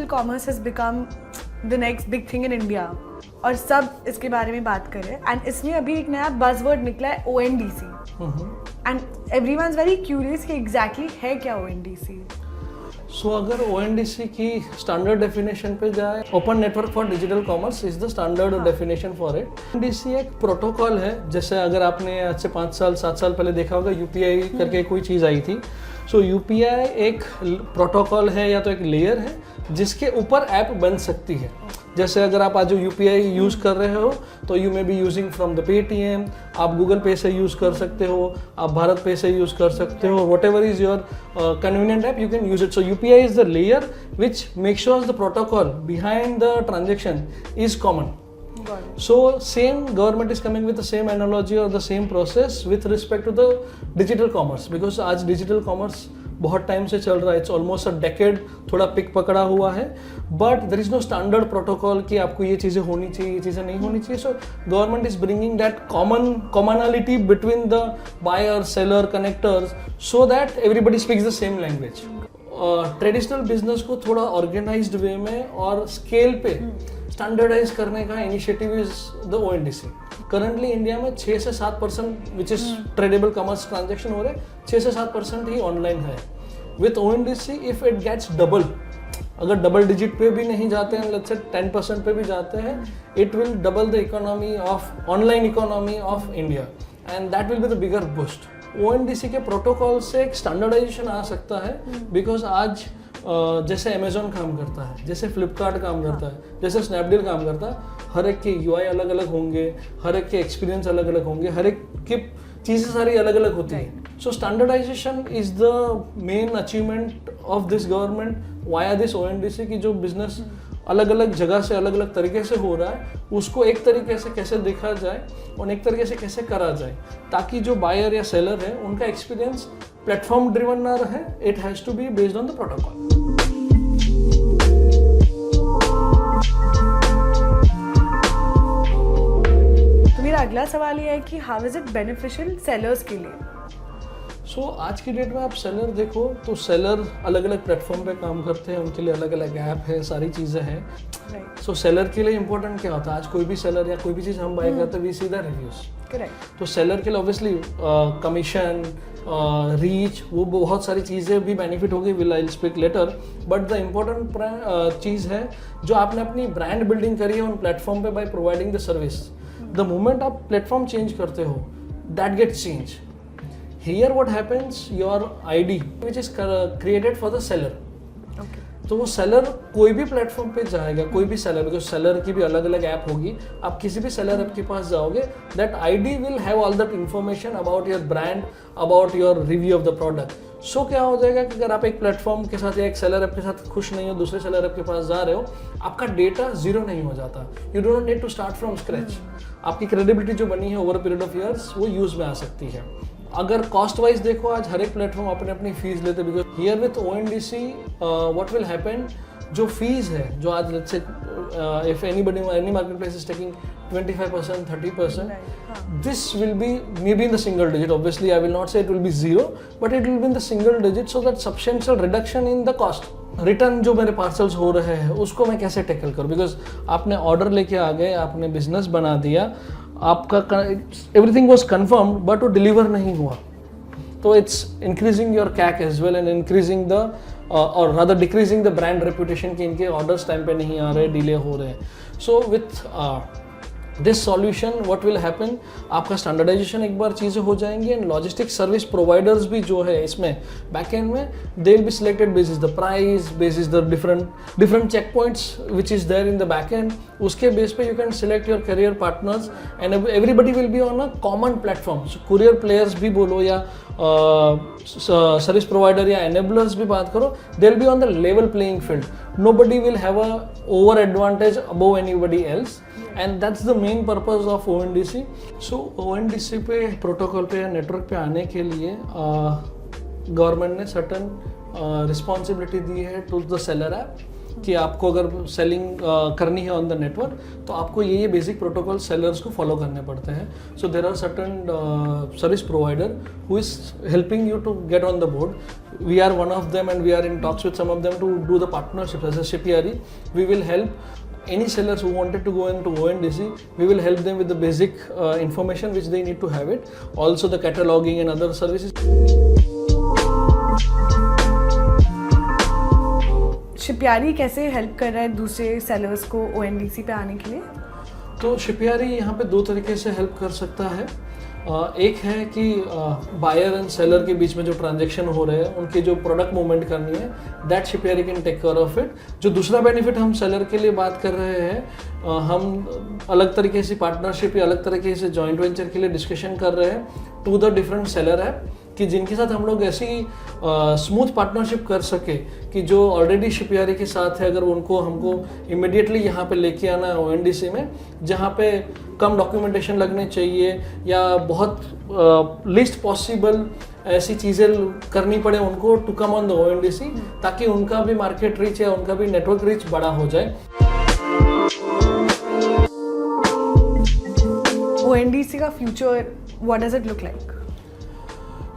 Digital commerce has become the next big thing in India और सब इसके बारे में बात कर रहे हैं एंड इसमें अभी एक नया बज़वर्ड निकला है ONDC and everyone is very curious कि एग्जैक्टली है क्या ONDC। सो अगर ONDC की स्टैंडर्ड डेफिनेशन पे जाए, open network for digital commerce is the standard definition for it. ONDC एक प्रोटोकॉल है, जैसे अगर आपने आज से 5 साल 7 साल पहले देखा होगा UPI करके कोई चीज़ आई थी। सो UPI एक प्रोटोकॉल है या तो एक लेयर है जिसके ऊपर ऐप बन सकती है। जैसे अगर आप आज UPI यूज़ कर रहे हो तो you may be using from the Paytm, आप गूगल पे से यूज़ कर सकते हो, आप भारत पे से यूज़ कर सकते हो, what ever is your convenient app you can use it. So UPI is the layer which make sure the protocol behind the transaction is common. So same government is coming with the same analogy or the same process with respect to the digital commerce, because आज digital commerce बहुत time से चल रहा है, it's almost a decade, थोड़ा peak पकड़ा हुआ है, but there is no standard protocol कि आपको ये चीज़ें होनी चाहिए, ये चीज़ें नहीं होनी चाहिए। So government is bringing that commonality between the buyer seller connectors so that everybody speaks the same language. Traditional business को थोड़ा ऑर्गेनाइज्ड वे में और स्केल पे स्टैंडर्डाइज करने का initiative is the ONDC। Currently India में 6 से 7% which is tradeable commerce transaction हो रहे हैं, 6 से 7% ही ऑनलाइन है। With ONDC if it gets double, अगर डबल डिजिट पे भी नहीं जाते हैं, लेट्स से 10% पे भी जाते हैं, it will double the economy of online economy of India and that will be the bigger boost. ONDC के प्रोटोकॉल से एक स्टैंडर्डाइजेशन आ सकता है, बिकॉज आज जैसे अमेजोन काम करता है, जैसे फ्लिपकार्ट काम करता है, जैसे स्नैपडील काम करता है, हर एक के UI अलग अलग होंगे, हर एक के एक्सपीरियंस अलग अलग होंगे, हर एक की चीज़ें सारी अलग अलग होती हैं। So standardization is the main achievement of this government via this ONDC की जो बिजनेस अलग अलग जगह से अलग अलग तरीके से हो रहा है, उसको एक तरीके से कैसे देखा जाए और एक तरीके से कैसे करा जाए, ताकि जो बायर या सेलर है उनका एक्सपीरियंस प्लेटफॉर्म ड्रिवन ना रहे, it has to be based on the protocol. मेरा अगला सवाल ये है कि how is it beneficial sellers के लिए। सो आज की डेट में आप सेलर देखो तो सेलर अलग अलग प्लेटफॉर्म पे काम करते हैं, उनके लिए अलग अलग ऐप है, सारी चीज़ें हैं। सो सेलर के लिए इंपॉर्टेंट क्या होता है, आज कोई भी सेलर या कोई भी चीज़ हम बाय करते हैं, we see the reviews. Correct. तो सेलर के लिए ऑब्वियसली कमीशन, रीच, वो बहुत सारी चीज़ें भी बेनिफिट होगी, will I speak later. But the important चीज़ है जो आपने अपनी ब्रांड बिल्डिंग करी है उन प्लेटफॉर्म पे by providing the service. The moment आप प्लेटफॉर्म चेंज करते हो, that gets change. Here what happens, your ID which is created for the seller. Okay. तो वो सेलर कोई भी प्लेटफॉर्म पे जाएगा, कोई भी सेलर, बिकॉज सेलर की भी अलग अलग ऐप होगी, आप किसी भी सेलर ऐप के पास जाओगे, that ID will have all that information about your brand, about your review of the product. So क्या हो जाएगा कि अगर आप एक प्लेटफॉर्म के साथ या एक सेलर ऐप के साथ खुश नहीं हो, दूसरे सेलर ऐप के पास जा रहे हो, आपका डेटा जीरो नहीं हो जाता। You don't need to start from scratch. आपकी क्रेडिबिलिटी जो बनी है over a period of years वो यूज में आ सकती है। अगर कॉस्ट वाइज देखो, आज हर एक प्लेटफॉर्म अपने अपनी फीस लेते हैं, because here with ONDC what will happen, जो फीस है, जो आज let's say if any market place is taking 25%, 30%, this will be maybe in the single digit. Obviously, I will not say it will be zero, but it will be in the single digit, so that substantial reduction in the cost. Return जो मेरे parcels हो रहे हैं उसको मैं कैसे tackle करूँ, because आपने ऑर्डर लेके आ गए, आपने बिजनेस बना दिया, आपका एवरीथिंग वॉज कन्फर्म्ड बट वो डिलीवर नहीं हुआ, तो it's increasing your CAC as well and increasing the और rather decreasing the brand reputation कि इनके ऑर्डर्स टाइम पे नहीं आ रहे, डिले हो रहे हैं। So with this solution what will happen, आपका स्टैंडर्डाइजेशन एक बार चीज़ें हो जाएंगी एंड लॉजिस्टिक सर्विस प्रोवाइडर्स भी जो है इसमें बैक एंड में, they will be selected basis the price, basis the different check points which is there in the back end. उसके बेस पे you can select your carrier partners and everybody will be on a common platform. So courier players भी बोलो या service provider या enablers भी बात करो, दे will be on the level playing field. Nobody will have a over advantage above anybody else, and that's the main purpose of ONDC। So ONDC पे protocol पे या नेटवर्क पे आने के लिए गवर्नमेंट ने सर्टन रिस्पॉन्सिबिलिटी दी है टू द सेलर ऐप कि आपको अगर सेलिंग करनी है ऑन द नेटवर्क तो आपको ये बेसिक प्रोटोकॉल सेलर्स को फॉलो करने पड़ते हैं. So there are certain service provider who is helping you to get on the board. We are one of them and we are in talks with some of them to do the partnership as a Shipyari. We will help any sellers who wanted to go into ONDC. We will help them with the basic information which they need to have it. Also the cataloging and other services. शिपयारी कैसे help कर रहा है दूसरे sellers को ONDC पे आने के लिए? तो शिपयारी यहाँ पे दो तरीके से हेल्प कर सकता है. एक है कि बायर एंड सेलर के बीच में जो ट्रांजैक्शन हो रहे हैं उनके जो प्रोडक्ट मूवमेंट करनी है, that Shipyaari can take care of it. जो दूसरा बेनिफिट हम सेलर के लिए बात कर रहे हैं, हम अलग तरीके से पार्टनरशिप या अलग तरीके से जॉइंट वेंचर के लिए डिस्कशन कर रहे हैं to the different seller app, कि जिनके साथ हम लोग ऐसी स्मूथ पार्टनरशिप कर सके कि जो ऑलरेडी शिपयारी के साथ है, अगर उनको हमको इमिडिएटली यहाँ पे लेके आना है ONDC में, जहाँ पे कम डॉक्यूमेंटेशन लगने चाहिए या बहुत लिस्ट पॉसिबल ऐसी चीज़ें करनी पड़े उनको to come on the ONDC, ताकि उनका भी मार्केट रीच या उनका भी नेटवर्क रीच बड़ा हो जाए. ONDC का future what does it look like?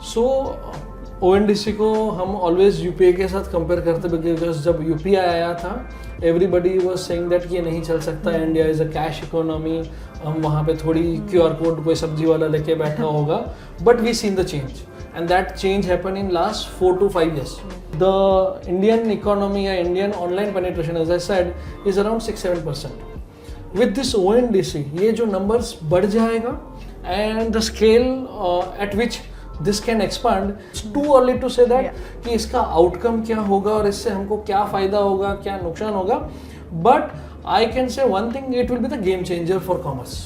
So ONDC को हम ऑलवेज UPI के साथ कंपेयर करते, बिकॉज जब UPI आया था एवरीबडी वाज सेइंग दैट ये नहीं चल सकता, India is a cash economy, हम वहाँ पे थोड़ी QR कोड कोई सब्जी वाला लेके बैठा होगा. But we seen the change and that change happen in last 4 to 5 years. The Indian economy या Indian online penetration as I said is around 6-7%. With this ONDC ये जो नंबर्स बढ़ जाएगा and the scale at which this can expand. It's too early to say that कि इसका outcome क्या होगा और इससे हमको क्या फायदा होगा, क्या नुकसान होगा. But I can say one thing, it will be the game changer for commerce.